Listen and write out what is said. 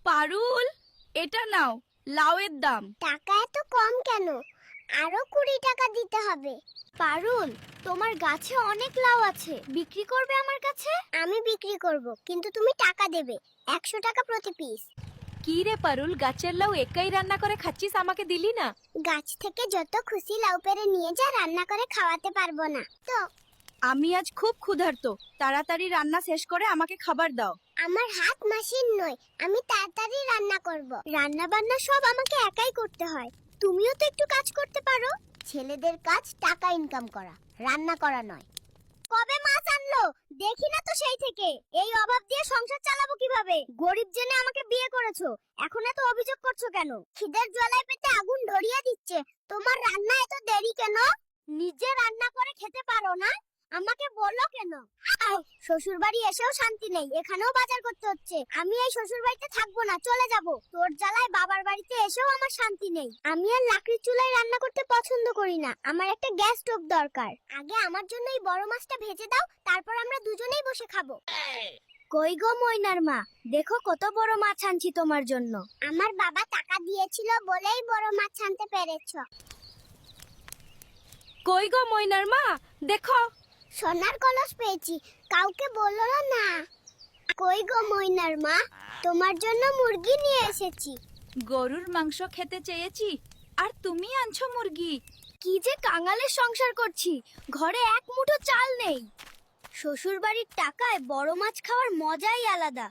পারুল, এটা নাও, লাউয়ের দাম। টাকা এত কম কেন? আরো 20 টাকা দিতে হবে। পারুল, তোমার গাছে অনেক লাউ আছে, বিক্রি করবে আমার কাছে? আমি বিক্রি করব, কিন্তু তুমি টাকা দেবে, 100 টাকা প্রতি পিস। কি রে পারুল, গাছের লাউ একাই রান্না করে খাচ্ছিস, আমাকে দিলি না? গাছ থেকে যত খুশি লাউ পেড়ে নিয়ে যা, রান্না করে খাওয়াতে পারবো না তো। আমি আজ খুব ক্ষুধার্ত, তাড়াতাড়ি রান্না শেষ করে আমাকে খাবার দাও। আমার হাত মেশিন নয়, আমি তাড়াতাড়ি রান্না করব। রান্না বান্না সব আমাকে একাই করতে হয়। তুমিও তো একটু কাজ করতে পারো। ছেলেদের কাজ টাকা ইনকাম করা, রান্না করা নয়। কবে মাছ আনলো দেখি না তো সেই থেকে। এই অভাব দিয়ে সংসার চালাবো কিভাবে? গরিব জেনে আমাকে বিয়ে করেছো, এখন এত অভিযোগ করছো কেন? খিদের জ্বালায় পেটে আগুন ধরিয়ে দিচ্ছে। তোমার রান্না এত দেরি কেন? নিজে রান্না করে খেতে পারো না, আমাকে বলো কেন? শ্বশুর বাড়ি এসেও শান্তি নেই, এখানেও বাজার করতে হচ্ছে। আমি এই শ্বশুর বাড়িতে থাকবো না, চলে যাব। তোর জ্বালায় বাবার বাড়িতে এসেও আমার শান্তি নেই। আমি আর লাকড়ির চুলায় রান্না করতে পছন্দ করি না, আমার একটা গ্যাস স্টোভ দরকার। আগে আমার জন্য এই বড় মাছটা ভেজে দাও, তারপর আমরা দুজনেই বসে খাবো। কই গো ময়নার মা, দেখো কত বড় মাছ আনছি তোমার জন্য। আমার বাবা টাকা দিয়েছিল বলেই বড় মাছ আনতে পেরেছো। কই গো ময়নার মা, দেখো। সোনার কলস পেয়েছি, কাউকে বলো না। কই গো ময়নার মা, তোমার জন্য মুরগি নিয়ে এসেছি। গরুর মাংস খেতে চেয়েছি, আর তুমি আনছো মুরগি। কি যে কাঙালের সংসার করছি, ঘরে এক মুঠো চাল নেই। শ্বশুর বাড়ির টাকায় বড় মাছ খাওয়ার মজাই আলাদা।